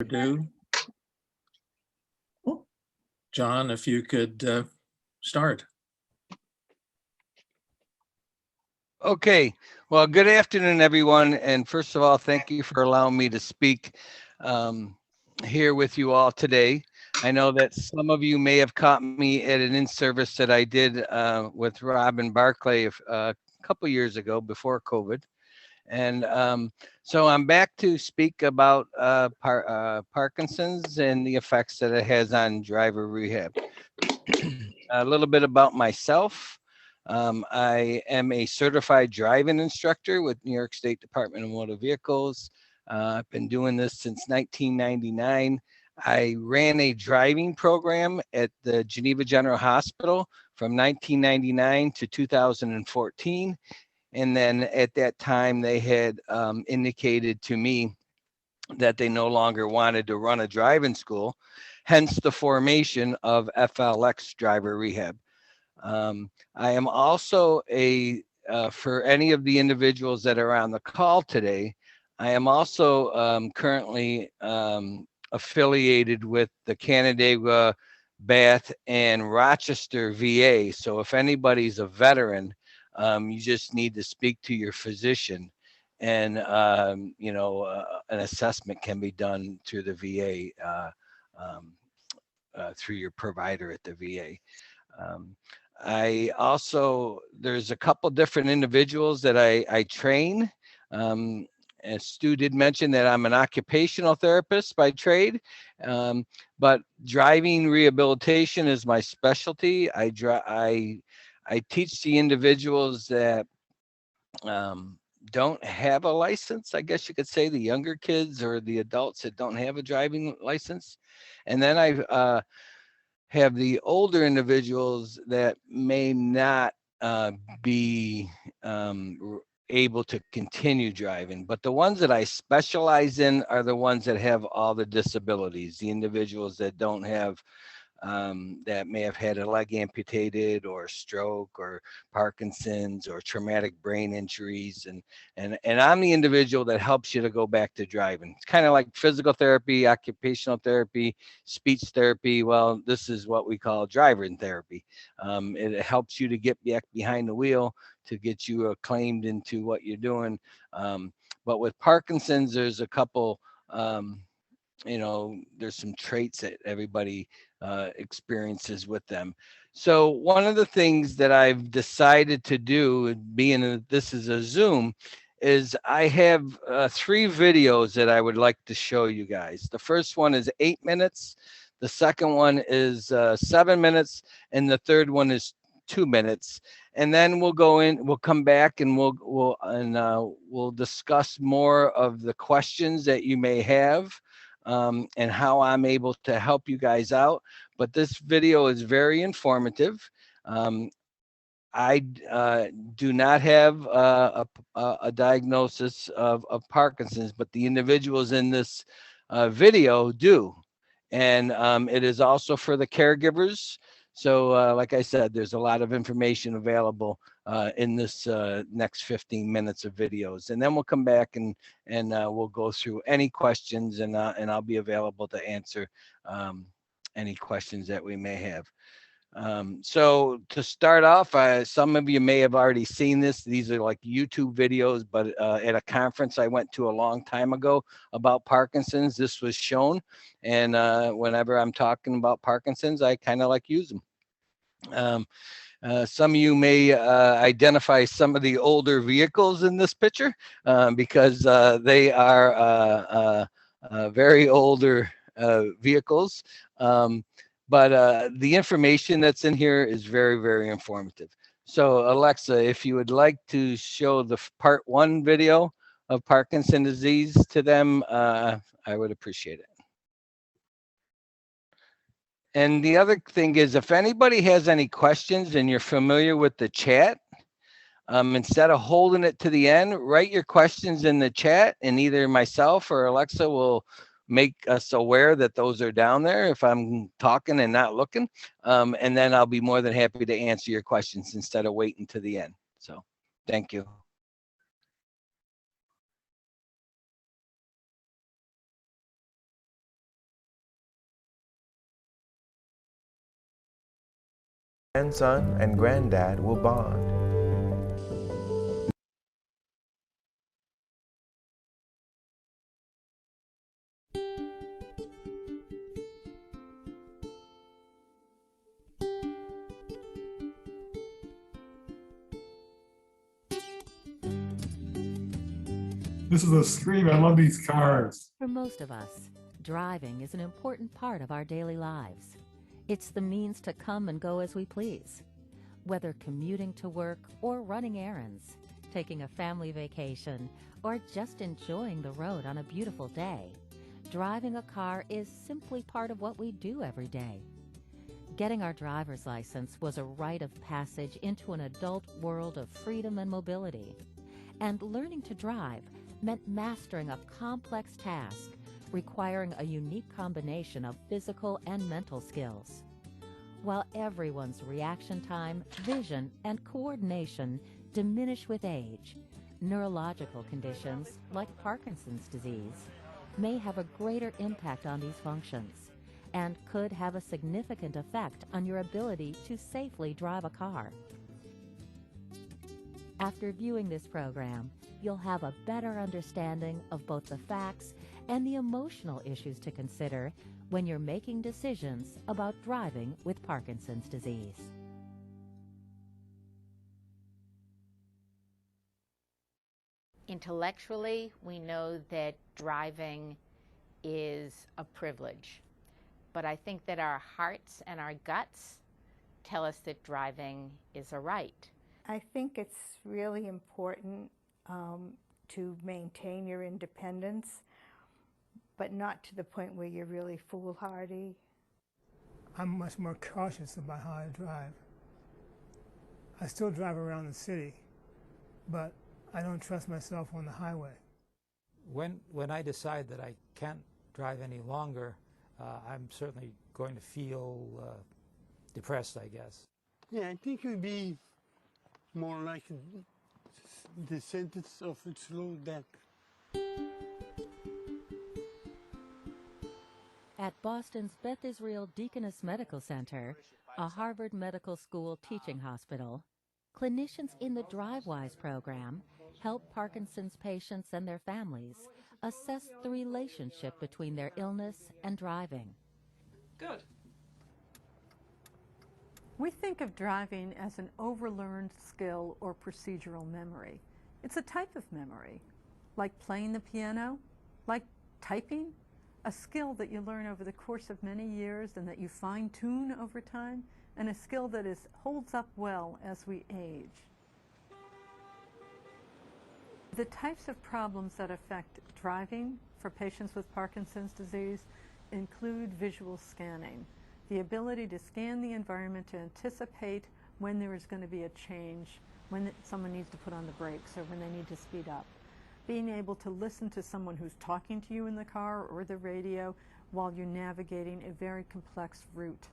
ado, John, if you could start. Okay, well, good afternoon, everyone. And first of all, thank you for allowing me to speak here with you all today. I know that some of you may have caught me at an in-service that I did with Rob and Barclay a couple years ago before COVID. And so I'm back to speak about Parkinson's and the effects that it has on driver rehab. A little bit about myself. I am a certified driving instructor with New York State Department of Motor Vehicles. I've been doing this since 1999. I ran a driving program at the Geneva General Hospital from 1999 to 2014. And then at that time, they had indicated to me that they no longer wanted to run a driving school, hence the formation of FLX Driver Rehab. I am also for any of the individuals that are on the call today, I am also currently affiliated with the Canandaigua, Beth, and Rochester VA. So if anybody's a veteran, you just need to speak to your physician, and an assessment can be done through the VA, through your provider at the VA. I also, there's a couple different individuals that I train. And Stu did mention that I'm an occupational therapist by trade, but driving rehabilitation is my specialty. I teach the individuals that don't have a license, I guess you could say, the younger kids or the adults that don't have a driving license. And then I have the older individuals that may not be able to continue driving. But the ones that I specialize in are the ones that have all the disabilities, the individuals that don't have, that may have had a leg amputated or stroke or Parkinson's or traumatic brain injuries. And I'm the individual that helps you to go back to driving. It's kind of like physical therapy, occupational therapy, speech therapy. Well, this is what we call driving therapy. It helps you to get back behind the wheel to get you acclaimed into what you're doing. But with Parkinson's, there's a couple, there's some traits that everybody experiences with them. So one of the things that I've decided to do, being this is a Zoom, is I have 3 videos that I would like to show you guys. The first one is 8 minutes. The second one is 7 minutes. And the third one is 2 minutes. And then we'll come back and we'll discuss more of the questions that you may have. And how I'm able to help you guys out. But this video is very informative. I do not have a diagnosis of Parkinson's, but the individuals in this video do. And it is also for the caregivers. So like I said, there's a lot of information available in this next 15 minutes of videos. And then we'll come back and we'll go through any questions, and I'll be available to answer any questions that we may have. So to start off, some of you may have already seen this. These are like YouTube videos, but at a conference I went to a long time ago about Parkinson's, this was shown. And whenever I'm talking about Parkinson's, I kind of like use them. Some of you may identify some of the older vehicles in this picture because they are very older vehicles. But the information that's in here is very, very informative. So Alexa, if you would like to show the part 1 video of Parkinson's disease to them, I would appreciate it. And the other thing is, if anybody has any questions and you're familiar with the chat, instead of holding it to the end, write your questions in the chat, and either myself or Alexa will make us aware that those are down there if I'm talking and not looking. And then I'll be more than happy to answer your questions instead of waiting to the end. So thank you. Grandson and granddad will bond. This is a scream. I love these cars. For most of us, driving is an important part of our daily lives. It's the means to come and go as we please. Whether commuting to work or running errands, taking a family vacation, or just enjoying the road on a beautiful day, driving a car is simply part of what we do every day. Getting our driver's license was a rite of passage into an adult world of freedom and mobility. And learning to drive meant mastering a complex task requiring a unique combination of physical and mental skills. While everyone's reaction time, vision, and coordination diminish with age, neurological conditions like Parkinson's disease may have a greater impact on these functions and could have a significant effect on your ability to safely drive a car. After viewing this program, you'll have a better understanding of both the facts and the emotional issues to consider when you're making decisions about driving with Parkinson's disease. Intellectually, we know that driving is a privilege, but I think that our hearts and our guts tell us that driving is a right. I think it's really important to maintain your independence, but not to the point where you're really foolhardy. I'm much more cautious about how I drive. I still drive around the city, but I don't trust myself on the highway. When I decide that I can't drive any longer, I'm certainly going to feel depressed, I guess. Yeah, I think it would be more like the sentence of a slow death. At Boston's Beth Israel Deaconess Medical Center, a Harvard Medical School teaching hospital, clinicians in the Drivewise program help Parkinson's patients and their families assess the relationship between their illness and driving. Good. We think of driving as an overlearned skill or procedural memory. It's a type of memory, like playing the piano, like typing, a skill that you learn over the course of many years and that you fine-tune over time, and a skill that holds up well as we age. The types of problems that affect driving for patients with Parkinson's disease include visual scanning, the ability to scan the environment to anticipate when there is going to be a change, when someone needs to put on the brakes or when they need to speed up. Being able to listen to someone who's talking to you in the car or the radio while you're navigating a very complex route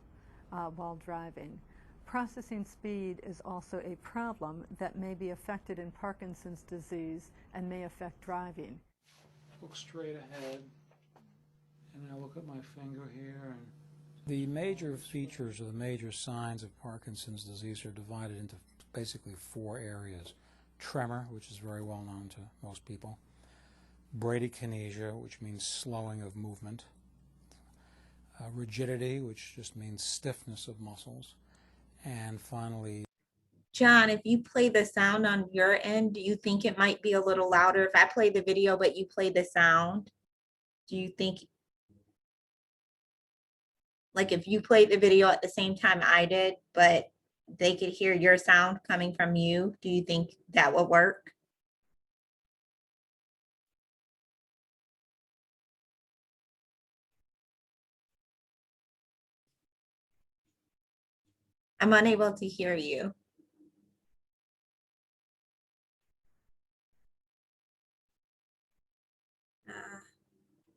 while driving. Processing speed is also a problem that may be affected in Parkinson's disease and may affect driving. Look straight ahead, and I look at my finger here. And the major features or the major signs of Parkinson's disease are divided into basically 4 areas. Tremor, which is very well known to most people. Bradykinesia, which means slowing of movement. Rigidity, which just means stiffness of muscles. And finally, John, if you play the sound on your end, do you think it might be a little louder? If I play the video, but you play the sound, do you think, like if you played the video at the same time I did, but they could hear your sound coming from you, do you think that would work? I'm unable to hear you.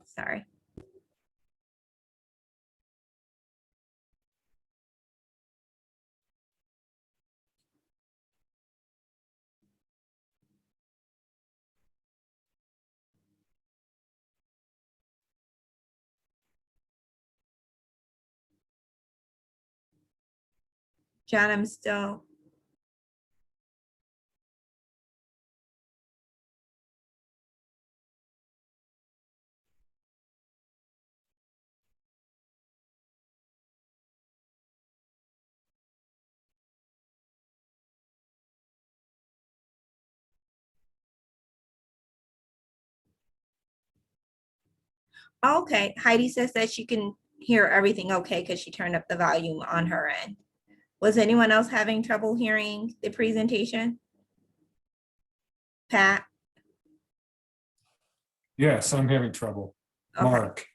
Sorry. John, I'm still. Okay, Heidi says that she can hear everything okay because she turned up the volume on her end. Was anyone else having trouble hearing the presentation? Pat? Yes, I'm having trouble. Okay. Mark.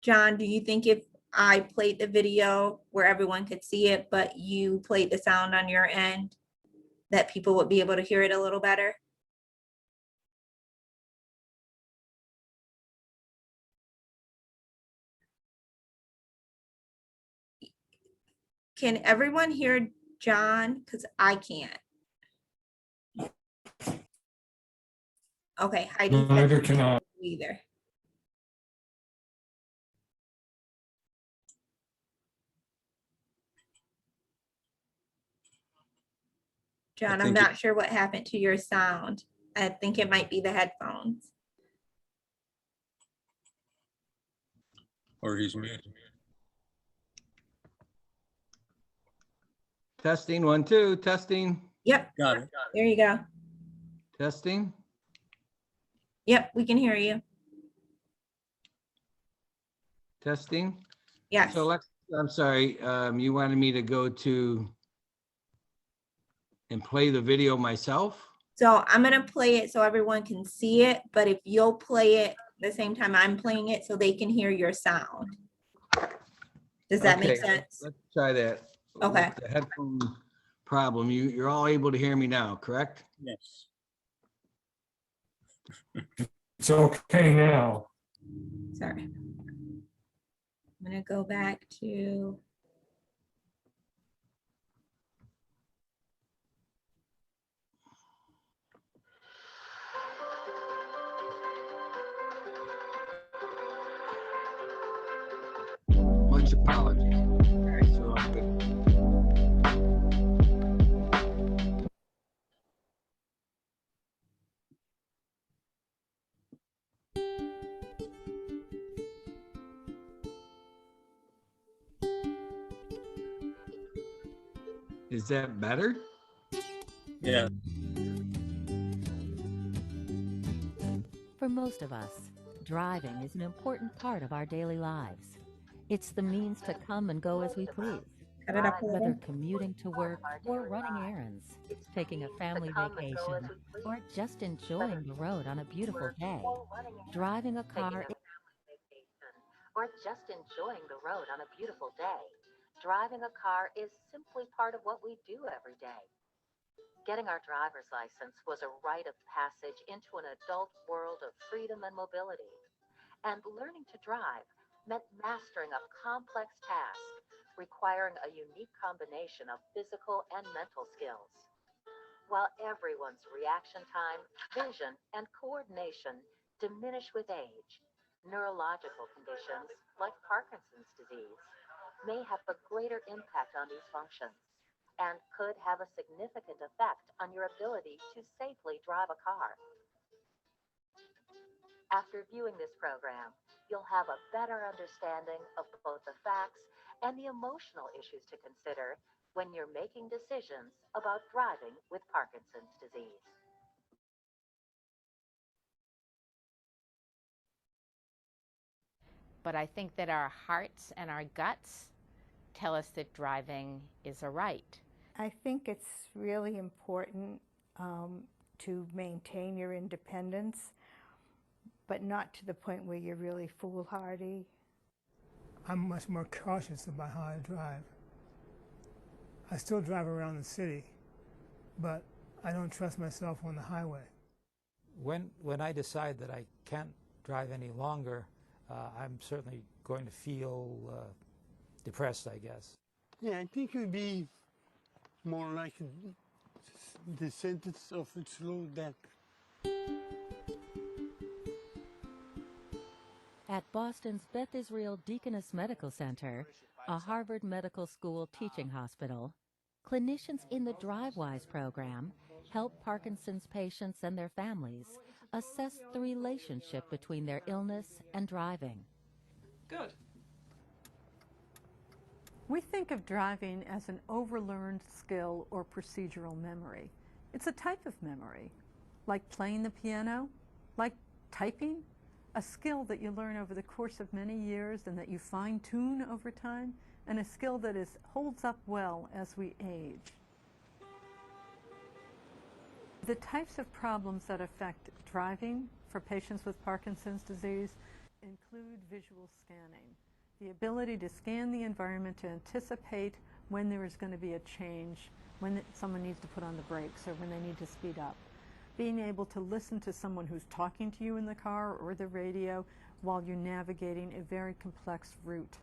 John, do you think if I played the video where everyone could see it, but you played the sound on your end, that people would be able to hear it a little better? Can everyone hear John? Because I can't. Okay, Heidi said Neither she can I. can't either. John, I'm think not sure what happened to your sound. I think it might be the headphones. Or he's muted. Testing, 1, 2, testing, Yep, Got it. there you go. testing. Yep, we can hear you. Testing. Yes. So let's, I'm sorry, you wanted me to go to and play the video myself? So I'm gonna play it so everyone can see it, but if you'll play it the same time I'm playing it so they can hear your sound. Does that make Okay, sense? let's try that. Okay. With the headphone problem, you're all able to hear me now, correct? Yes. It's okay now. Sorry. I'm gonna go back to. Much apologies. All right, so I'm good. Is that better? Yeah. For most of us, driving is an important part of our daily lives. It's the means to come and go as we please. Cut it up a Whether little. commuting to work or running errands, taking a family vacation, or just enjoying the road on a beautiful day, driving a car is simply part of what we do every day. Getting our driver's license was a rite of passage into an adult world of freedom and mobility. And learning to drive meant mastering a complex task requiring a unique combination of physical and mental skills. While everyone's reaction time, vision, and coordination diminish with age, neurological conditions like Parkinson's disease may have a greater impact on these functions and could have a significant effect on your ability to safely drive a car. After viewing this program, you'll have a better understanding of both the facts and the emotional issues to consider when you're making decisions about driving with Parkinson's disease. But I think that our hearts and our guts tell us that driving is a right. I think it's really important to maintain your independence, but not to the point where you're really foolhardy. I'm much more cautious about how I drive. I still drive around the city, but I don't trust myself on the highway. When I decide that I can't drive any longer, I'm certainly going to feel depressed, I guess. Yeah, I think it would be more like the sentence of a slow death. At Boston's Beth Israel Deaconess Medical Center, a Harvard Medical School teaching hospital, clinicians in the Drivewise program help Parkinson's patients and their families assess the relationship between their illness and driving. Good. We think of driving as an overlearned skill or procedural memory. It's a type of memory, like playing the piano, like typing, a skill that you learn over the course of many years and that you fine-tune over time, and a skill that holds up well as we age. The types of problems that affect driving for patients with Parkinson's disease include visual scanning, the ability to scan the environment to anticipate when there is going to be a change, when someone needs to put on the brakes or when they need to speed up. Being able to listen to someone who's talking to you in the car or the radio while you're navigating a very complex route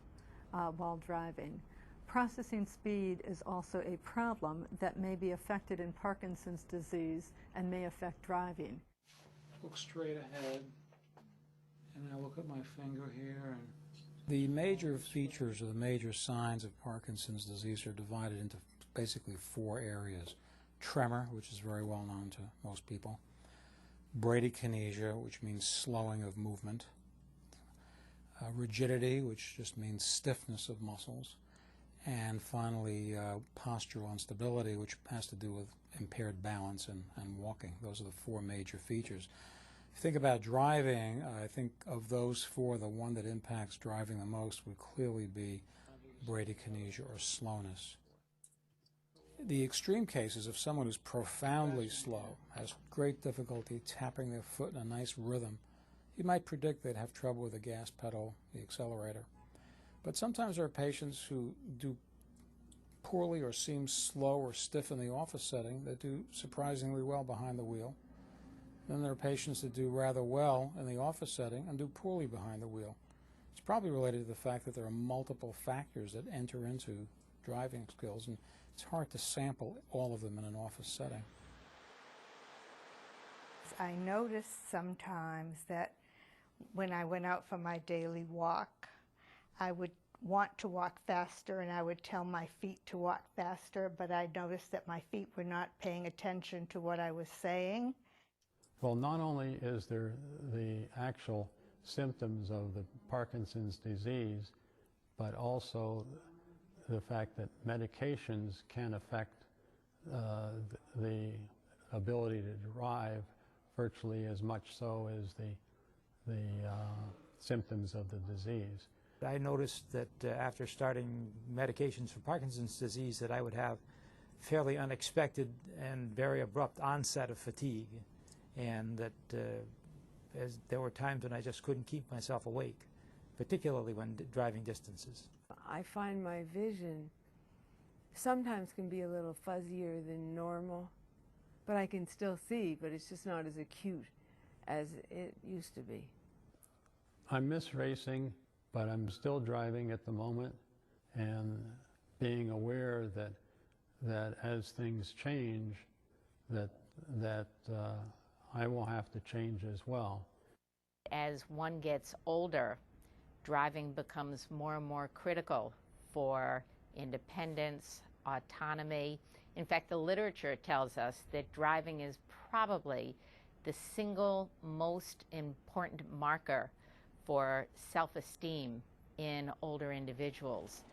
while driving. Processing speed is also a problem that may be affected in Parkinson's disease and may affect driving. Look straight ahead, and I look at my finger here. And the major features or the major signs of Parkinson's disease are divided into basically 4 areas. Tremor, which is very well known to most people. Bradykinesia, which means slowing of movement. Rigidity, which just means stiffness of muscles. And finally, postural instability, which has to do with impaired balance and walking. Those are the 4 major features. If you think about driving, I think of those 4, the one that impacts driving the most would clearly be bradykinesia or slowness. The extreme cases of someone who's profoundly slow, has great difficulty tapping their foot in a nice rhythm, you might predict they'd have trouble with the gas pedal, the accelerator. But sometimes there are patients who do poorly or seem slow or stiff in the office setting that do surprisingly well behind the wheel. Then there are patients that do rather well in the office setting and do poorly behind the wheel. It's probably related to the fact that there are multiple factors that enter into driving skills, and it's hard to sample all of them in an office setting. I noticed sometimes that when I went out for my daily walk, I would want to walk faster and I would tell my feet to walk faster, but I noticed that my feet were not paying attention to what I was saying. Well, not only is there the actual symptoms of the Parkinson's disease, but also the fact that medications can affect the ability to drive virtually as much so as the symptoms of the disease. I noticed that after starting medications for Parkinson's disease that I would have fairly unexpected and very abrupt onset of fatigue, and that there were times when I just couldn't keep myself awake, particularly when driving distances. I find my vision sometimes can be a little fuzzier than normal, but I can still see, but it's just not as acute as it used to be. I miss racing, but I'm still driving at the moment, and being aware that as things change, that I will have to change as well. As one gets older, driving becomes more and more critical for independence, autonomy. In fact, the literature tells us that driving is probably the single most important marker for self-esteem in older individuals.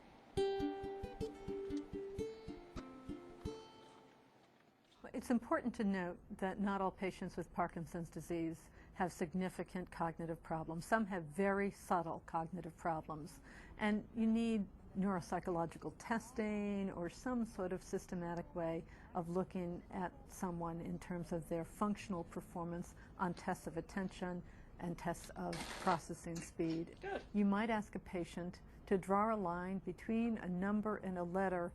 It's important to note that not all patients with Parkinson's disease have significant cognitive problems. Some have very subtle cognitive problems, and you need neuropsychological testing or some sort of systematic way of looking at someone in terms of their functional performance on tests of attention and tests of processing speed. Good. You might ask a patient to draw a line between a number and a letter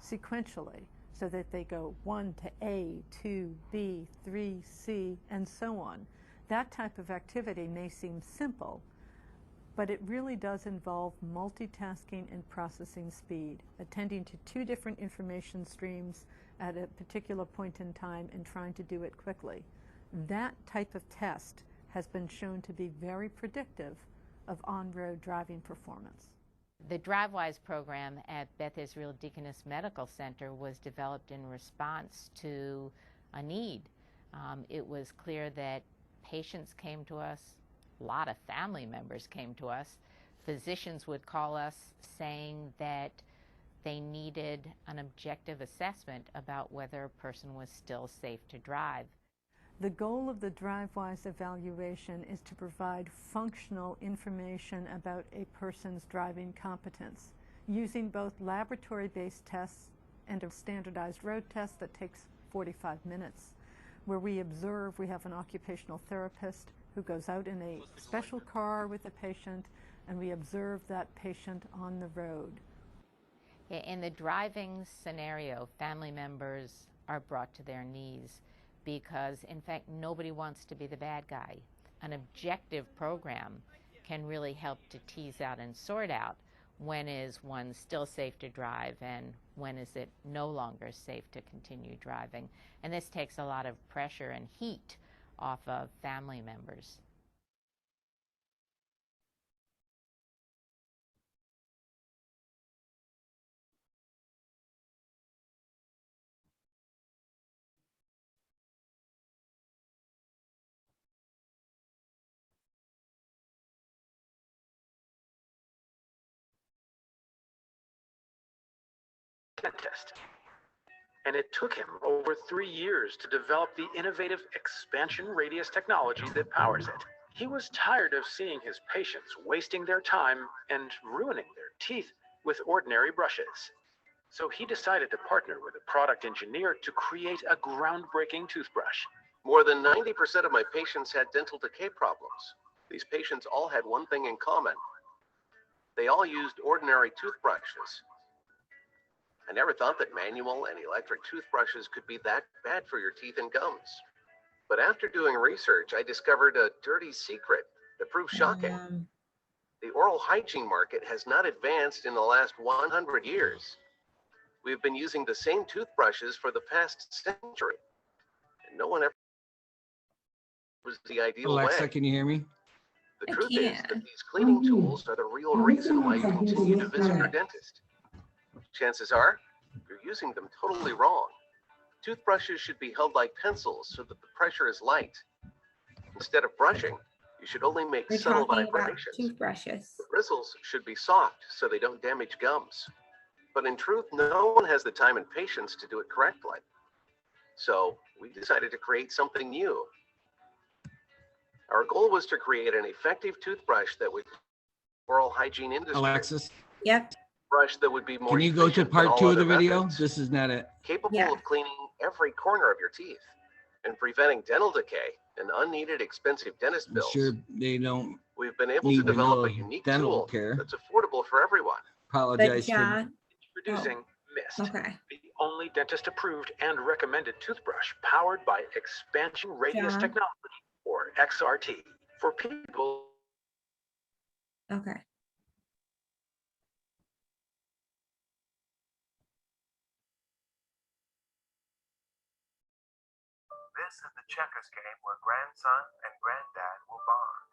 sequentially, so that they go 1 to A, 2, B, 3, C, and so on. That type of activity may seem simple, but it really does involve multitasking and processing speed, attending to 2 different information streams at a particular point in time and trying to do it quickly. That type of test has been shown to be very predictive of on-road driving performance. The Drivewise program at Beth Israel Deaconess Medical Center was developed in response to a need. It was clear that patients came to us, a lot of family members came to us, physicians would call us saying that they needed an objective assessment about whether a person was still safe to drive. The goal of the Drivewise evaluation is to provide functional information about a person's driving competence, using both laboratory-based tests and a standardized road test that takes 45 minutes, where we observe. We have an occupational therapist who goes out in a special car with the patient, and we observe that patient on the road. In the driving scenario, family members are brought to their knees because, in fact, nobody wants to be the bad guy. An objective program can really help to tease out and sort out when is one still safe to drive and when is it no longer safe to continue driving. And this takes a lot of pressure and heat off of family members. Test. And it took him over 3 years to develop the innovative expansion radius technology that powers it. He was tired of seeing his patients wasting their time and ruining their teeth with ordinary brushes. So he decided to partner with a product engineer to create a groundbreaking toothbrush. More than 90% of my patients had dental decay problems. These patients all had one thing in common. They all used ordinary toothbrushes. I never thought that manual and electric toothbrushes could be that bad for your teeth and gums. But after doing research, I discovered a dirty secret that proved shocking. The oral hygiene market has not advanced in the last 100 years. We've been using the same toothbrushes for the past century, and no one ever was the ideal Alexa, way. can you hear me? The truth is that these cleaning tools are the real reason why you continue to visit your dentist. Chances are, you're using them totally wrong. Toothbrushes should be held like pencils so that the pressure is light. Instead of brushing, you should only make We're subtle talking about vibrations. toothbrushes. The bristles should be soft so they don't damage gums. But in truth, no one has the time and patience to do it correctly. So we decided to create something new. Our goal was to create an effective toothbrush that would oral hygiene industry. Alexis, Yep. Brush that would be more can you go to efficient than part all 2 of the other video? methods. This is not it. Capable of cleaning every corner of your teeth and preventing dental decay and unneeded expensive dentist I'm bills. sure they don't We've been able to need to develop know a unique dental tool care. that's affordable for everyone. Apologize for John, Introducing Mist, okay. the only dentist-approved and recommended toothbrush powered by expansion radius John? technology, or XRT, for people. Okay. This is the checkers game where grandson and granddad will bond.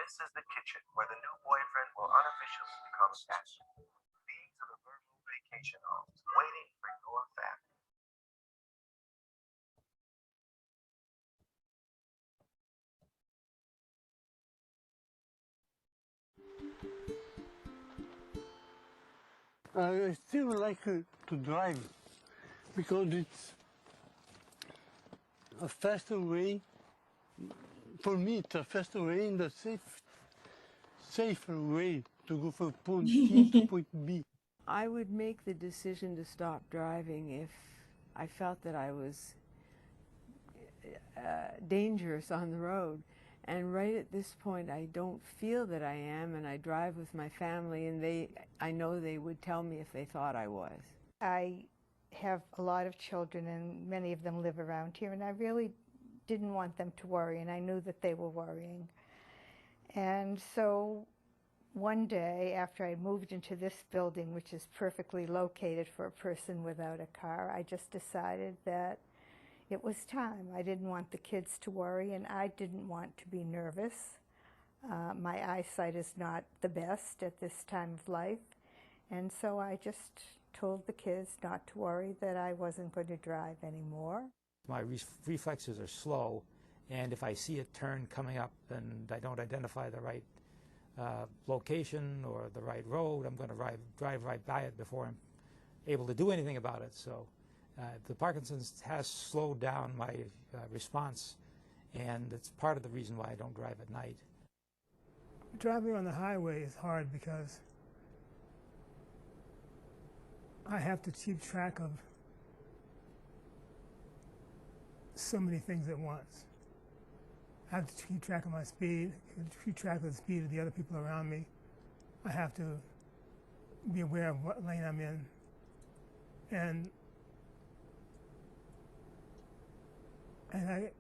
This is the kitchen where the new boyfriend will unofficially become passion. These are the virtual vacation homes waiting for your family. I still like to drive because it's a faster way. For me, it's a faster way and a safer way to go from point A to point B. I would make the decision to stop driving if I felt that I was dangerous on the road. And right at this point, I don't feel that I am, and I drive with my family, and I know they would tell me if they thought I was. I have a lot of children, and many of them live around here, and I really didn't want them to worry, and I knew that they were worrying. And so one day, after I moved into this building, which is perfectly located for a person without a car, I just decided that it was time. I didn't want the kids to worry, and I didn't want to be nervous My eyesight is not the best at this time of life, and so I just told the kids not to worry, that I wasn't going to drive anymore. My reflexes are slow, and if I see a turn coming up and I don't identify the right location or the right road, I'm going to drive right by it before I'm able to do anything about it. So the Parkinson's has slowed down my response, and it's part of the reason why I don't drive at night. Driving on the highway is hard because I have to keep track of so many things at once. I have to keep track of my speed, keep track of the speed of the other people around me. I have to be aware of what lane I'm in. And I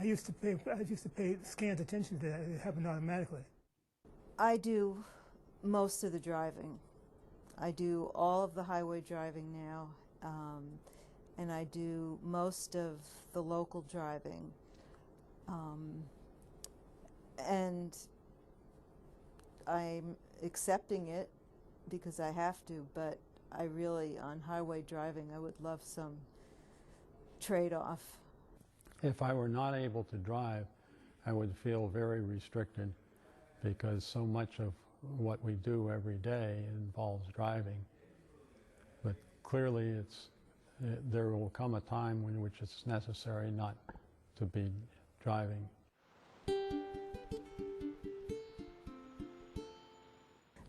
used to pay scant attention to that. It happened automatically. I do most of the driving. I do all of the highway driving now, and I do most of the local driving. And I'm accepting it because I have to, but I really, on highway driving, I would love some trade-off. If I were not able to drive, I would feel very restricted because so much of what we do every day involves driving. But clearly there will come a time in which it's necessary not to be driving.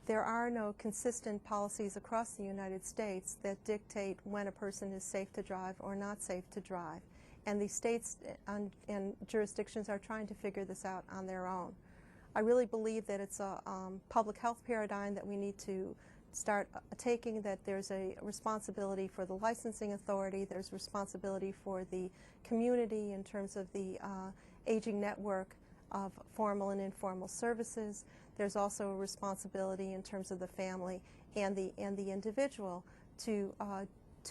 There are no consistent policies across the United States that dictate when a person is safe to drive or not safe to drive. And the states and jurisdictions are trying to figure this out on their own. I really believe that it's a public health paradigm that we need to start taking, that there's a responsibility for the licensing authority, there's responsibility for the community in terms of the aging network of formal and informal services. There's also a responsibility in terms of the family and the individual to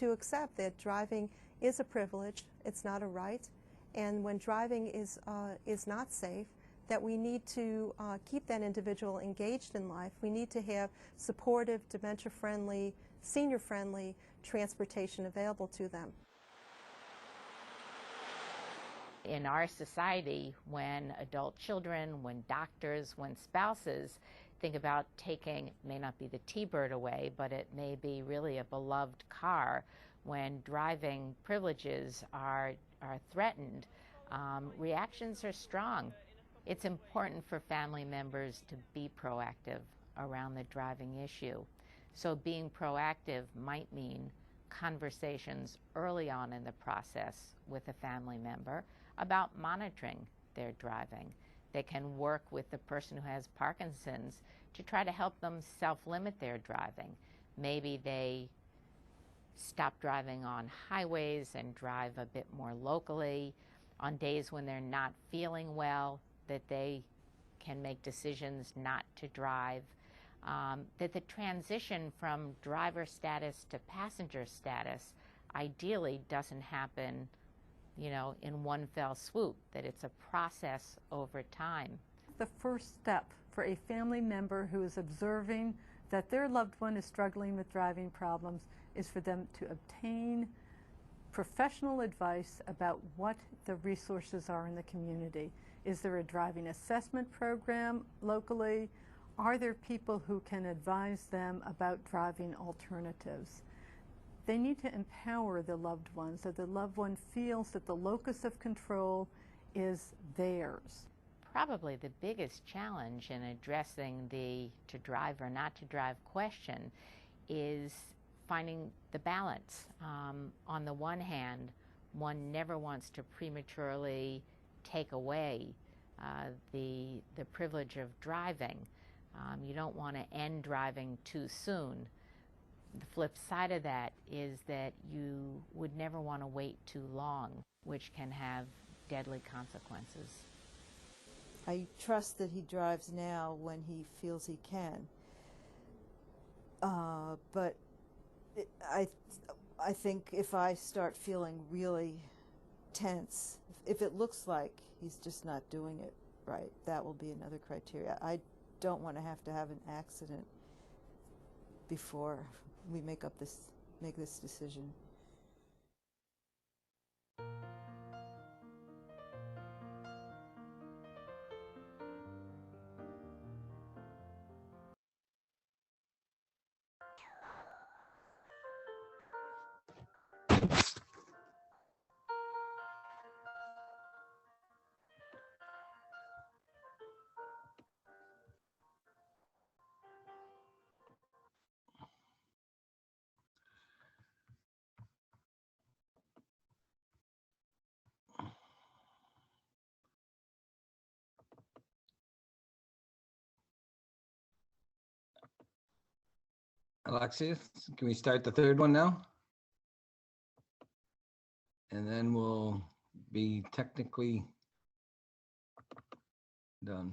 accept that driving is a privilege, it's not a right, and when driving is not safe, that we need to keep that individual engaged in life. We need to have supportive, dementia-friendly, senior-friendly transportation available to them. In our society, when adult children, when doctors, when spouses think about taking, it may not be the T-Bird away, but it may be really a beloved car, when driving privileges are threatened, reactions are strong. It's important for family members to be proactive around the driving issue. So being proactive might mean conversations early on in the process with a family member about monitoring their driving. They can work with the person who has Parkinson's to try to help them self-limit their driving. Maybe they stop driving on highways and drive a bit more locally. On days when they're not feeling well, that they can make decisions not to drive. That the transition from driver status to passenger status ideally doesn't happen, in one fell swoop, that it's a process over time. The first step for a family member who is observing that their loved one is struggling with driving problems is for them to obtain professional advice about what the resources are in the community. Is there a driving assessment program locally? Are there people who can advise them about driving alternatives? They need to empower the loved one so the loved one feels that the locus of control is theirs. Probably the biggest challenge in addressing the to drive or not to drive question is finding the balance. On the one hand, one never wants to prematurely take away the privilege of driving. You don't want to end driving too soon. The flip side of that is that you would never want to wait too long, which can have deadly consequences. I trust that he drives now when he feels he can. But I think if I start feeling really tense, if it looks like he's just not doing it right. That will be another criteria. I don't want to have an accident before we make this decision. Alexius, can we start the third one now? And then we'll be technically done.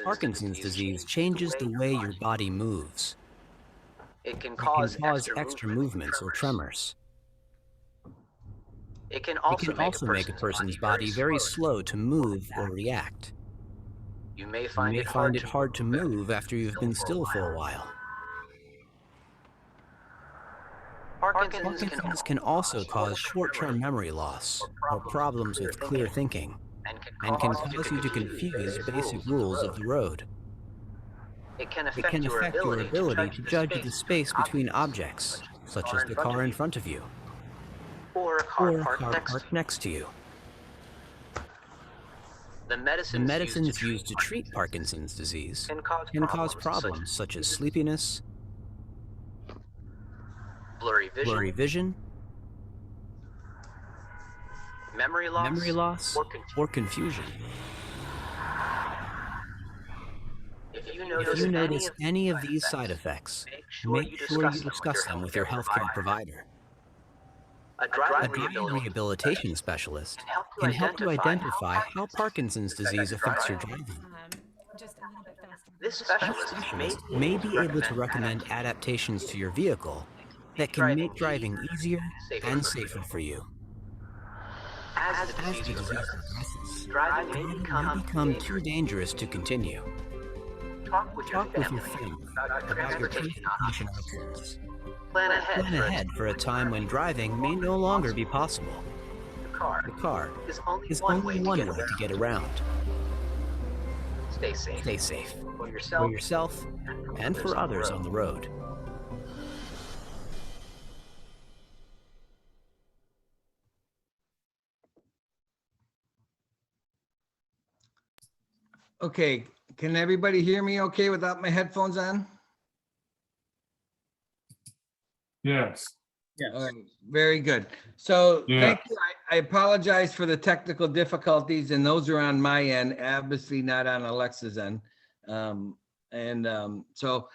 Parkinson's disease changes the way your body moves. It can It cause can cause extra movements or tremors. It can It can also make a person's body very slow to move or react. You may You find may it find it hard to move after you've been still for a while. Parkinson's can also cause short-term memory loss or problems with clear thinking, and can cause you to confuse basic rules of the road. It can It can affect your ability to judge the space between objects, such as the car in front of you, or a or car a car parked parked next to you. The The medicines used to treat Parkinson's disease can cause problems such as sleepiness, blurry vision, memory loss, or confusion. If If you notice any of these side effects, make sure you discuss them with your healthcare provider. A A driving driving rehabilitation specialist can help you identify how Parkinson's disease affects your driving. This This specialist specialist may be able to recommend adaptations to your vehicle that can make driving easier and safer for you. As the As the disease disease progresses, progresses, driving may driving become may become too dangerous to continue. Talk with your Talk with your family family about about your transportation transportation options. options. Plan ahead, Plan ahead for a time when driving may no longer be possible. The car is only is one only way one to way get to get around. Stay safe. Stay safe For for yourself and for others on the road. Okay, can everybody hear me okay without my headphones on? Yes. All right, very good. So Yeah. thank you. I apologize for the technical difficulties, and those are on my end, obviously not on Alexa's end. So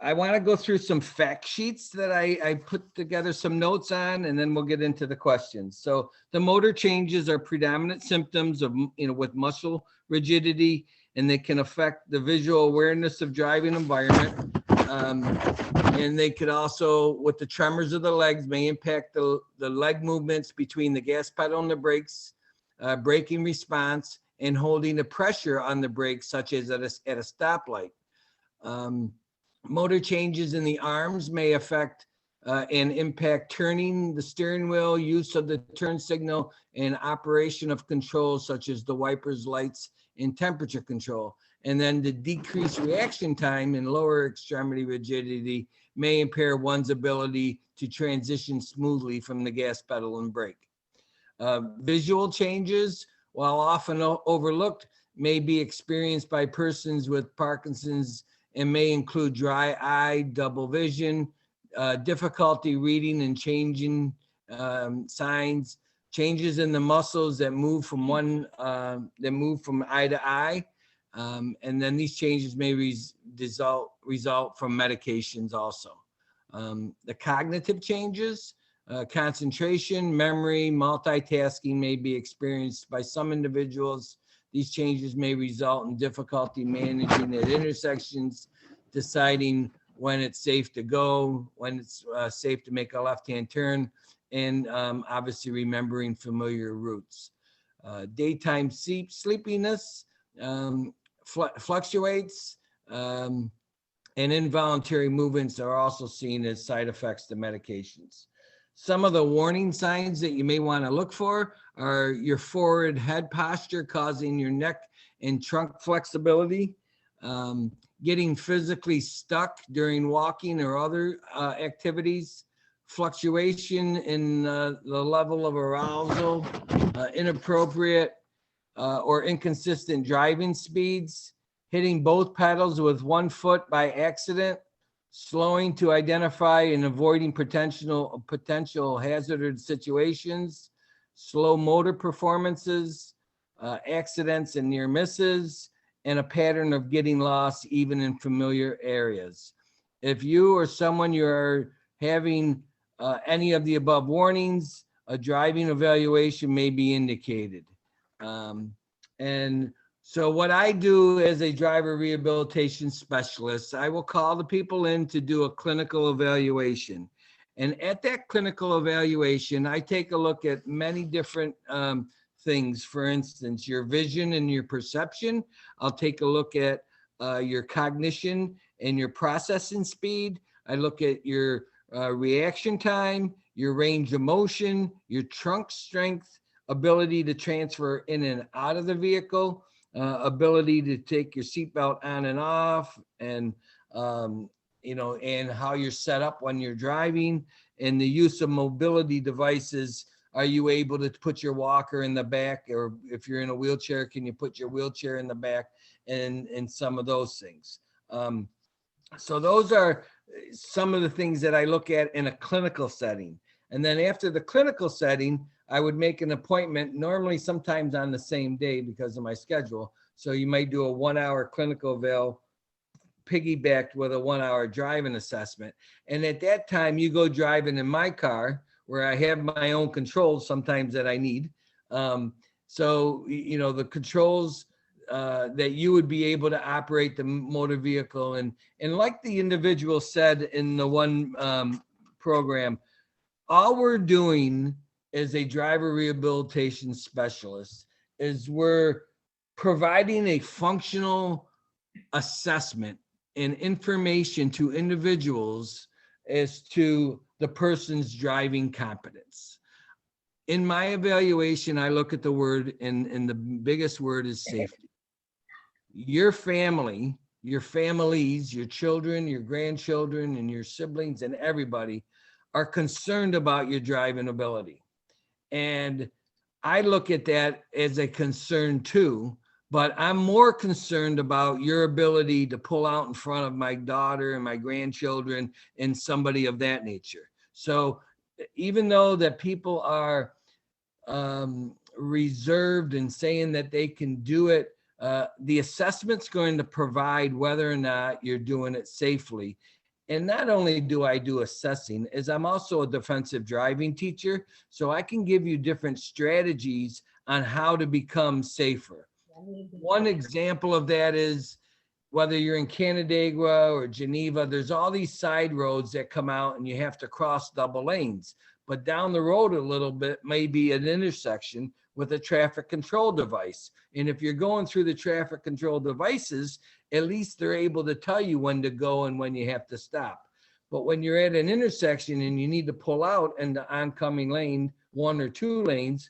I want to go through some fact sheets that I put together some notes on, and then we'll get into the questions. So the motor changes are predominant symptoms of, with muscle rigidity, and they can affect the visual awareness of driving environment. And they could also, with the tremors of the legs, may impact the leg movements between the gas pedal and the brakes, braking response, and holding the pressure on the brakes, such as at a stoplight. Motor changes in the arms may affect and impact turning the steering wheel, use of the turn signal, and operation of controls such as the wipers, lights, and temperature control. And then the decreased reaction time and lower extremity rigidity may impair one's ability to transition smoothly from the gas pedal and brake. Visual changes, while often overlooked, may be experienced by persons with Parkinson's and may include dry eye, double vision, difficulty reading and changing signs, changes in the muscles that move from eye to eye. And then these changes may result from medications also. The cognitive changes, concentration, memory, multitasking may be experienced by some individuals. These changes may result in difficulty managing at intersections, deciding when it's safe to go, when it's safe to make a left-hand turn, and obviously remembering familiar routes. Daytime sleepiness fluctuates, and involuntary movements are also seen as side effects to medications. Some of the warning signs that you may want to look for are your forward head posture causing your neck and trunk flexibility, getting physically stuck during walking or other activities, fluctuation in the level of arousal, inappropriate or inconsistent driving speeds, hitting both pedals with one foot by accident, slowing to identify and avoiding potential hazardous situations, slow motor performances, accidents and near misses, and a pattern of getting lost even in familiar areas. If you or someone you're having any of the above warnings, a driving evaluation may be indicated. And so what I do as a driver rehabilitation specialist, I will call the people in to do a clinical evaluation. And at that clinical evaluation, I take a look at many different things. For instance, your vision and your perception. I'll take a look at your cognition and your processing speed. I look at your reaction time, your range of motion, your trunk strength, ability to transfer in and out of the vehicle, ability to take your seatbelt on and off, and and how you're set up when you're driving, and the use of mobility devices. Are you able to put your walker in the back, or if you're in a wheelchair, can you put your wheelchair in the back, and some of those things. So those are some of the things that I look at in a clinical setting. And then after the clinical setting, I would make an appointment, normally sometimes on the same day because of my schedule. So you might do a 1 hour clinical eval piggybacked with a 1 hour driving assessment. And at that time you go driving in my car where I have my own controls sometimes that I need. So, the controls that you would be able to operate the motor vehicle. And like the individual said in the one program, all we're doing as a driver rehabilitation specialist is we're providing a functional assessment and information to individuals as to the person's driving competence. In my evaluation, I look at the word, and the biggest word is safety. Your family, your families, your children, your grandchildren, and your siblings, and everybody are concerned about your driving ability. And I look at that as a concern too, but I'm more concerned about your ability to pull out in front of my daughter and my grandchildren and somebody of that nature. So even though that people are reserved and saying that they can do it, the assessment's going to provide whether or not you're doing it safely. And not only do I do assessing, as I'm also a defensive driving teacher, so I can give you different strategies on how to become safer. One example of that is whether you're in Canandaigua or Geneva, there's all these side roads that come out and you have to cross double lanes. But down the road a little bit may be an intersection with a traffic control device. And if you're going through the traffic control devices, at least they're able to tell you when to go and when you have to stop. But when you're at an intersection and you need to pull out in the oncoming lane, 1 or 2 lanes,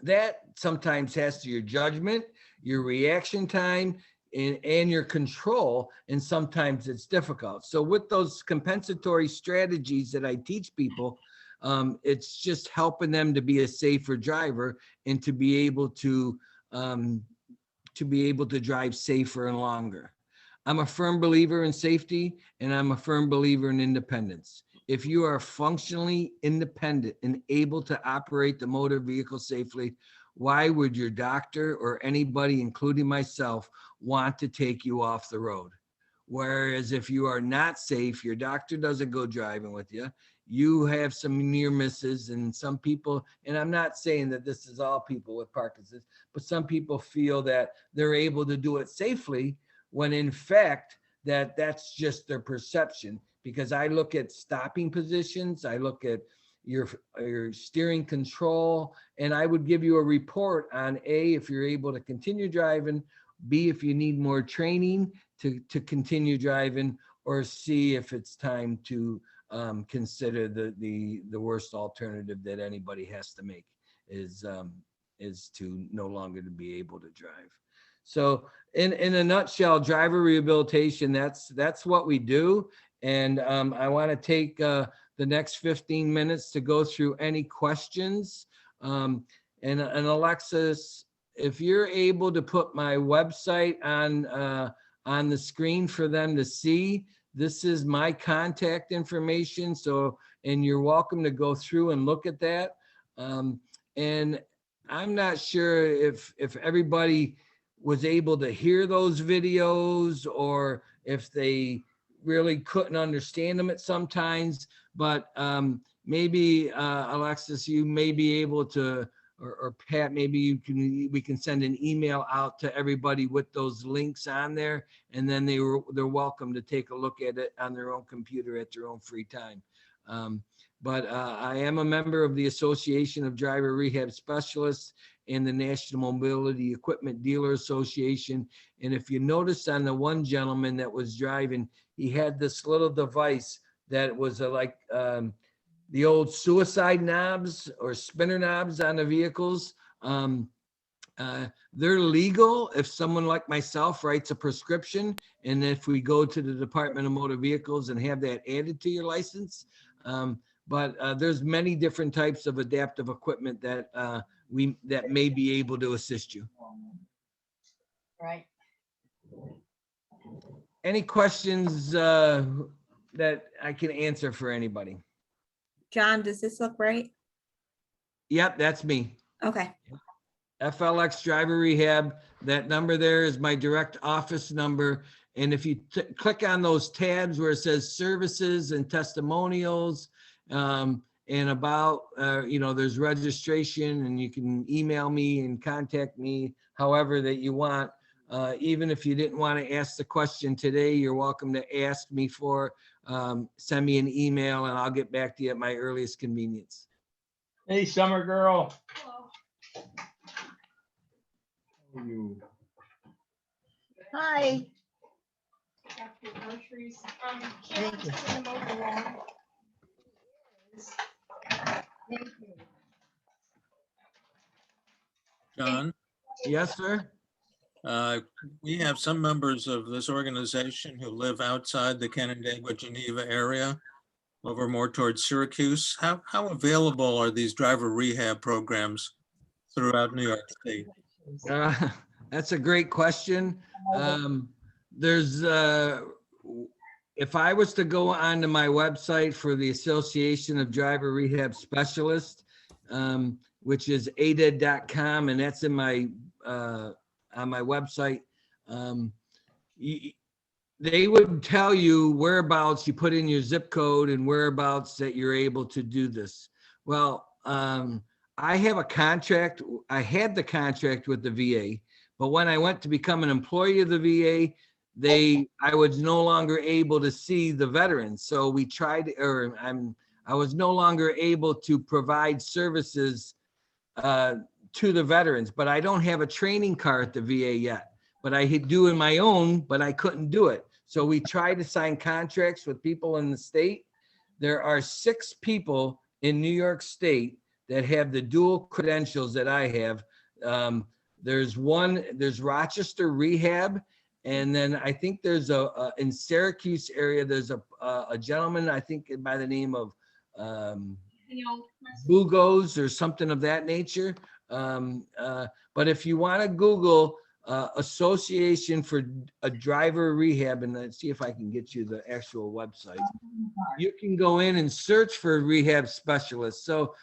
that sometimes has to your judgment, your reaction time, and your control, and sometimes it's difficult. So with those compensatory strategies that I teach people, it's just helping them to be a safer driver and to be able to drive safer and longer. I'm a firm believer in safety, and I'm a firm believer in independence. If you are functionally independent and able to operate the motor vehicle safely, why would your doctor or anybody, including myself, want to take you off the road? Whereas if you are not safe, your doctor doesn't go driving with you, you have some near misses, and some people, and I'm not saying that this is all people with Parkinson's, but some people feel that they're able to do it safely when in fact that's just their perception. Because I look at stopping positions, I look at your steering control, and I would give you a report on A, if you're able to continue driving, B, if you need more training to continue driving, or C, if it's time to consider the worst alternative that anybody has to make is to no longer to be able to drive. So in a nutshell, driver rehabilitation, that's what we do. And I want to take the next 15 minutes to go through any questions. And Alexis, if you're able to put my website on the screen for them to see, this is my contact information. So, and you're welcome to go through and look at that. And I'm not sure if everybody was able to hear those videos or if they really couldn't understand them at sometimes, but maybe Alexis, you may be able to, or Pat, maybe we can send an email out to everybody with those links on there, and then they're welcome to take a look at it on their own computer at their own free time. But I am a member of the Association of Driver Rehab Specialists and the National Mobility Equipment Dealer Association. And if you notice on the one gentleman that was driving, he had this little device that was like the old suicide knobs or spinner knobs on the vehicles. They're legal if someone like myself writes a prescription, and if we go to the Department of Motor Vehicles and have that added to your license. But there's many different types of adaptive equipment that that may be able to assist you. Right. Any questions that I can answer for anybody? John, does this look right? Yep, that's me. Okay. FLX Driver Rehab. That number there is my direct office number. And if you click on those tabs where it says services and testimonials, and about, there's registration, and you can email me and contact me however that you want. Even if you didn't want to ask the question today, you're welcome to ask me send me an email and I'll get back to you at my earliest convenience. Hey, summer girl. Hi. Thank you. John? Yes, sir. We have some members of this organization who live outside the Canandaigua, Geneva area, over more towards Syracuse. How available are these driver rehab programs throughout New York State? That's a great question. If I was to go onto my website for the Association of Driver Rehab Specialists, which is aded.com, and that's in my on my website, they would tell you whereabouts, you put in your zip code and whereabouts that you're able to do this. Well, I have a contract. I had the contract with the VA, but when I went to become an employee of the VA, I was no longer able to see the veterans. So we tried, I was no longer able to provide services to the veterans, but I don't have a training card at the VA yet, but I do in my own, but I couldn't do it. So we tried to sign contracts with people in the state. There are 6 people in New York State that have the dual credentials that I have. There's Rochester Rehab. And then I think there's in Syracuse area, there's a gentleman, I think by the name of Bugos or something of that nature. But if you want to Google Association for a Driver Rehab, and let's see if I can get you the actual website, you can go in and search for rehab specialists. So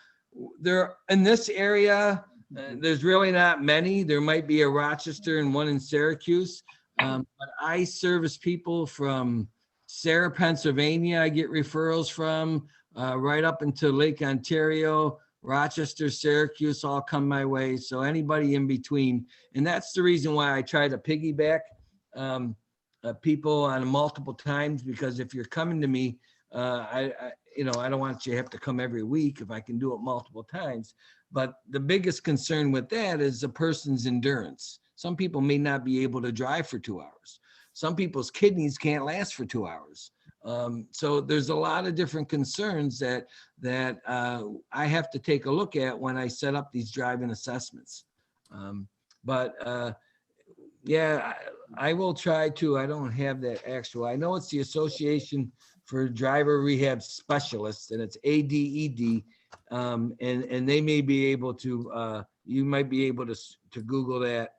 there in this area, there's really not many. There might be a Rochester and one in Syracuse. But I service people from Sarah, Pennsylvania. I get referrals from right up into Lake Ontario, Rochester, Syracuse, all come my way. So anybody in between. And that's the reason why I try to piggyback people on multiple times, because if you're coming to me, I don't want you to have to come every week if I can do it multiple times. But the biggest concern with that is a person's endurance. Some people may not be able to drive for 2 hours. Some people's kidneys can't last for 2 hours. So there's a lot of different concerns that I have to take a look at when I set up these driving assessments. Yeah, I will try to. I don't have that actual. I know it's the Association for Driver Rehab Specialists, and it's ADED, and they may be able to. You might be able to Google that.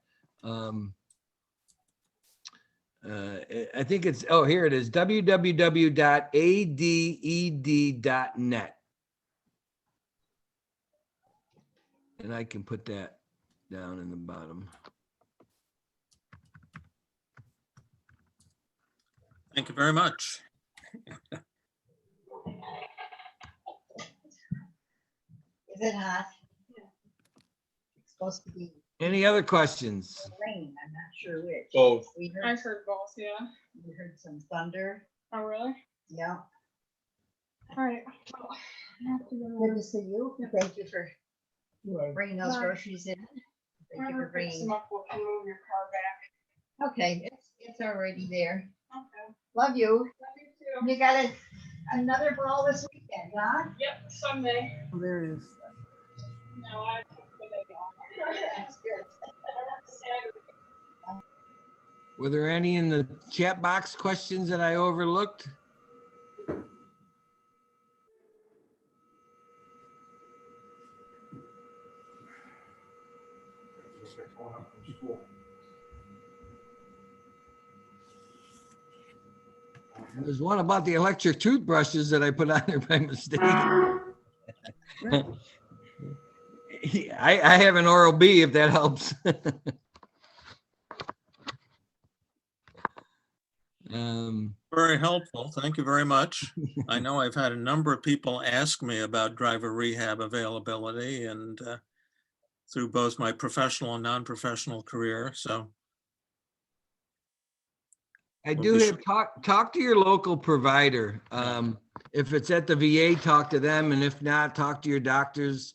I think it's, oh, here it is, www.aded.net. And I can put that down in the bottom. Thank you very much. Is it hot? It's supposed to be Any other questions? rain, I'm not sure which. Both. I heard both, yeah. We heard some thunder. Oh, really? Yeah. All right. Well, I have to go. Good to see you. Thank you for bringing those Bye. groceries in. Thank you for Whoever picks bringing. them up will can move your car back. Okay, it's already there. Okay. Love you. Love you too. You got another ball this weekend, huh? Yep, Sunday. There it is. No, I took the day off. That's good. I work Saturday. Were there any in the chat box questions that I overlooked? There's one about the electric toothbrushes that I put on there by mistake. I have an Oral-B if that helps. Very helpful. Thank you very much. I know I've had a number of people ask me about driver rehab availability and through both my professional and non-professional career. So I do have talk to your local provider. If it's at the VA, talk to them, and if not, talk to your doctors.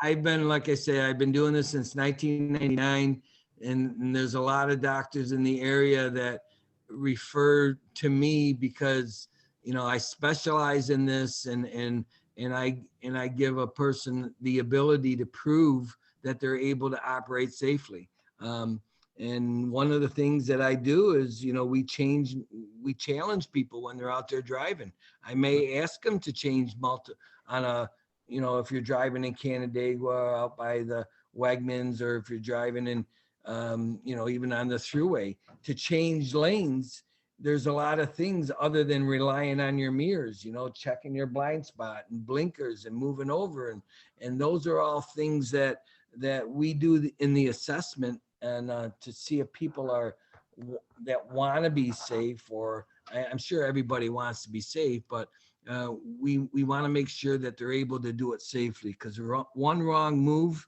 I've been, like I say, I've been doing this since 1999, and there's a lot of doctors in the area that refer to me because, you know, I specialize in this, and I give a person the ability to prove that they're able to operate safely. And one of the things that I do is, you know, we challenge people when they're out there driving. I may ask them to change on a, you know, if you're driving in Canandaigua out by the Wegmans, or if you're driving in, you know, even on the thruway, to change lanes. There's a lot of things other than relying on your mirrors, you know, checking your blind spot and blinkers and moving over. And those are all things that we do in the assessment, and to see if people are that want to be safe, or I'm sure everybody wants to be safe, but we want to make sure that they're able to do it safely, because one wrong move,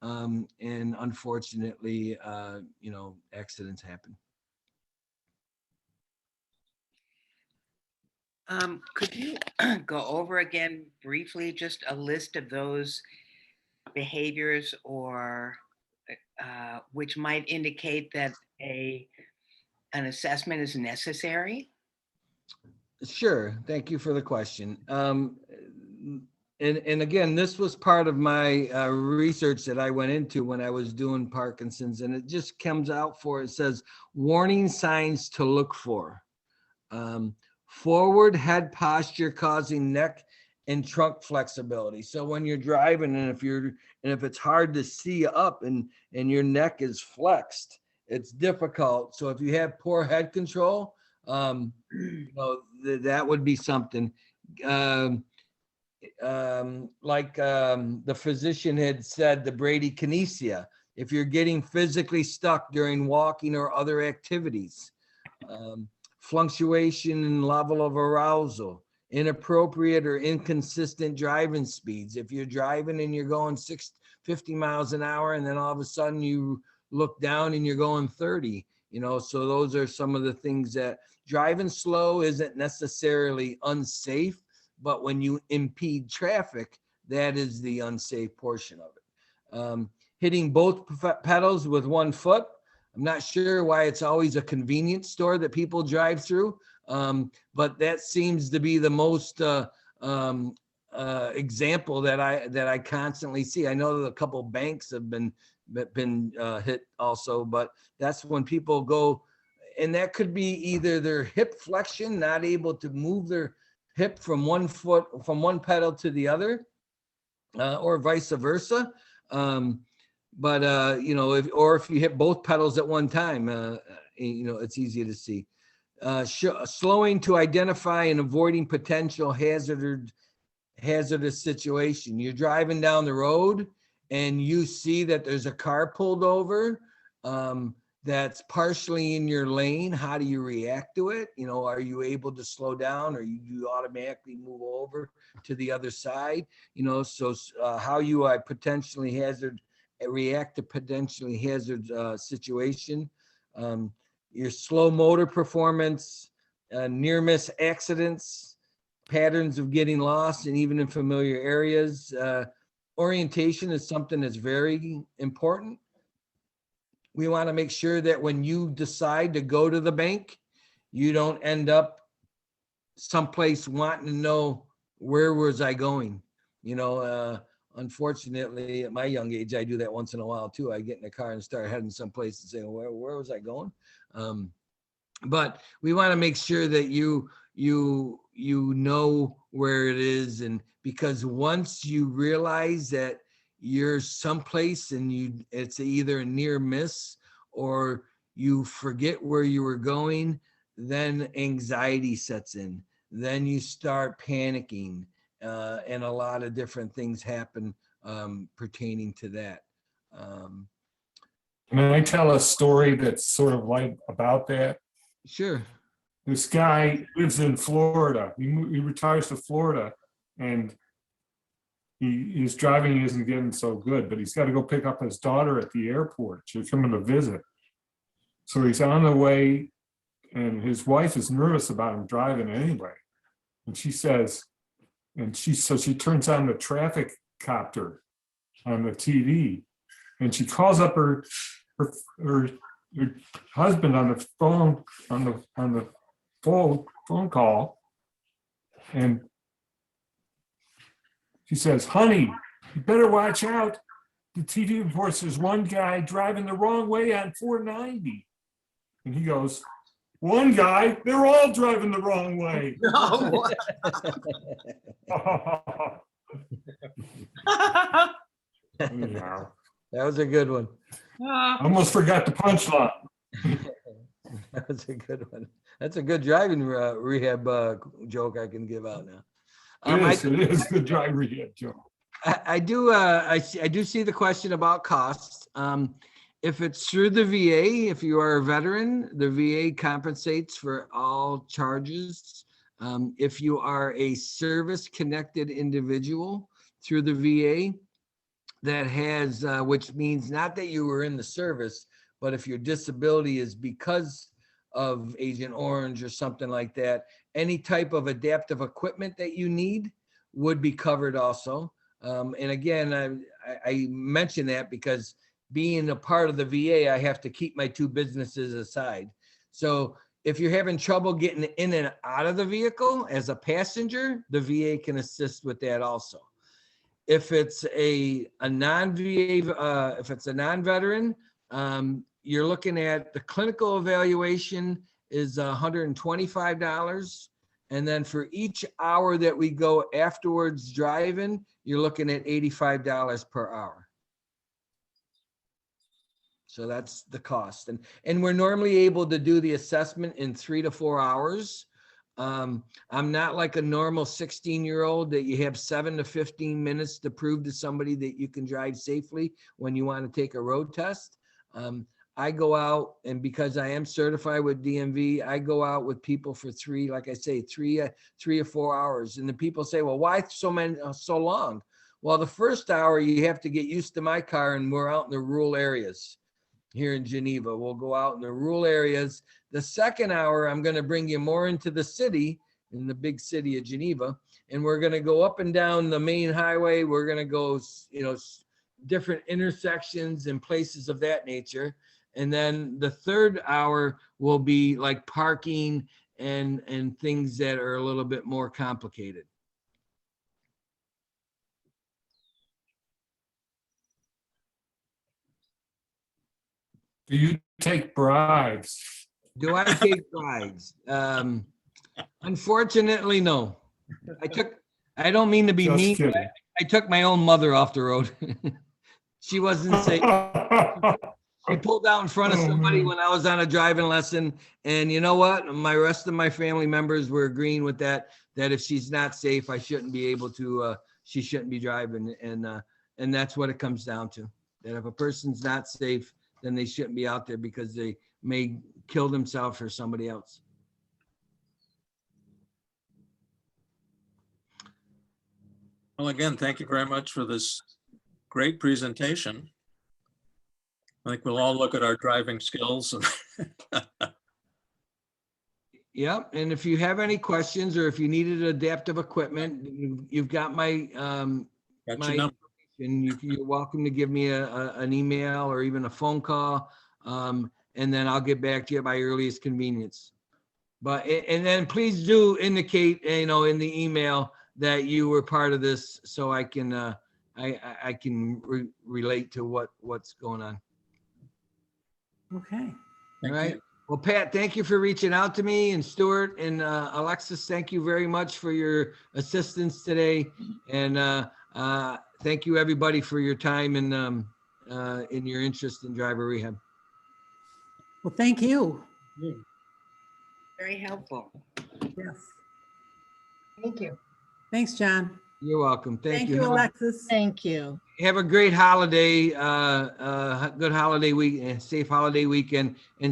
and unfortunately, you know, accidents happen. Could you go over again briefly just a list of those behaviors or which might indicate that an assessment is necessary? Sure. Thank you for the question. And again, this was part of my research that I went into when I was doing Parkinson's, and it just comes out it says warning signs to look for. Forward head posture causing neck and trunk flexibility. So when you're driving, and if it's hard to see up and your neck is flexed, it's difficult. So if you have poor head control, you know, that would be something. Like the physician had said, the bradykinesia. if you're getting physically stuck during walking or other activities, fluctuation in level of arousal, inappropriate or inconsistent driving speeds. If you're driving and you're going 50 miles an hour and then all of a sudden you look down and you're going 30, you know, so those are some of the things that driving slow isn't necessarily unsafe, but when you impede traffic, that is the unsafe portion of it. Hitting both pedals with one foot. I'm not sure why it's always a convenience store that people drive through, but that seems to be the most example that I constantly see. I know that a couple banks have been hit also, but that's when people go, and that could be either their hip flexion, not able to move their hip from one pedal to the other, or vice versa. You know, if you hit both pedals at one time, you know, it's easy to see. Slowing to identify and avoiding potential hazardous situation. You're driving down the road and you see that there's a car pulled over that's partially in your lane. How do you react to it? You know, are you able to slow down, or you automatically move over to the other side? You know, so how you potentially react to potentially hazard situation. Your slow motor performance, near miss accidents, patterns of getting lost, and even in familiar areas. Orientation is something that's very important. We want to make sure that when you decide to go to the bank, you don't end up someplace wanting to know, where was I going? You know, unfortunately, at my young age, I do that once in a while too. I get in the car and start heading someplace and say, where was I going? But we want to make sure that you know where it is, and because once you realize that you're someplace and it's either a near miss or you forget where you were going, then anxiety sets in. Then you start panicking, and a lot of different things happen pertaining to that. Can I tell a story that's sort of like about that? Sure. This guy lives in Florida. He retires to Florida, and his driving isn't getting so good, but he's got to go pick up his daughter at the airport. She's coming to visit. So he's on the way, and his wife is nervous about him driving anyway. And she says, so she turns on the traffic copter on the TV, and she calls up her husband on the phone call, and she says, honey, you better watch out. The TV reports there's one guy driving the wrong way on 490. And he goes, one guy? They're all driving the wrong way. No. Yeah. That was a good one. I almost forgot the punchline. That was a good one. That's a good driving rehab joke I can give out now. It is good driving rehab joke. I do see the question about costs. If it's through the VA, if you are a veteran, the VA compensates for all charges. If you are a service-connected individual through the VA, that has, which means not that you were in the service, but if your disability is because of Agent Orange or something like that, any type of adaptive equipment that you need would be covered also. And again, I mention that because being a part of the VA, I have to keep my two businesses aside. So if you're having trouble getting in and out of the vehicle as a passenger, the VA can assist with that also. If it's a non-VA, if it's a non-veteran, you're looking at the clinical evaluation is $125. And then for each hour that we go afterwards driving, you're looking at $85 per hour. So that's the cost. And we're normally able to do the assessment in 3 to 4 hours. I'm not like a normal 16-year-old that you have 7 to 15 minutes to prove to somebody that you can drive safely when you want to take a road test. I go out, and because I am certified with DMV, I go out with people for three or 4 hours. And the people say, well, why so long? Well, the first hour you have to get used to my car, and we're out in the rural areas here in Geneva. We'll go out in the rural areas. The second hour, I'm going to bring you more into the city, in the big city of Geneva, and we're going to go up and down the main highway. We're going to go, different intersections and places of that nature. And then the third hour will be like parking and things that are a little bit more complicated. Do you take bribes? Do I take bribes? Unfortunately, no. I don't mean to be Just mean, but kidding. I took my own mother off the road. She wasn't safe. She pulled out in front of somebody when I was on a driving lesson. And you know what? My rest of my family members were agreeing with that if she's not safe, I shouldn't be able to, she shouldn't be driving. And that's what it comes down to. That if a person's not safe, then they shouldn't be out there because they may kill themselves or somebody else. Well, again, thank you very much for this great presentation. I think we'll all look at our driving skills. Yep. And if you have any questions or if you needed adaptive equipment, you've got my number. and you're welcome to give me an email or even a phone call. And then I'll get back to you by earliest convenience. But, and then please do indicate, in the email that you were part of this so I can, I can relate to what's going on. Okay. All right. Well, Pat, thank you for reaching out to me, and Stuart and Alexis, thank you very much for your assistance today. And thank you everybody for your time and in your interest in driver rehab. Well, thank you. Very helpful. Yes. Thank you. Thanks, John. You're welcome. Thank you. Alexis. Thank you. Have a great holiday, good holiday week, safe holiday weekend. And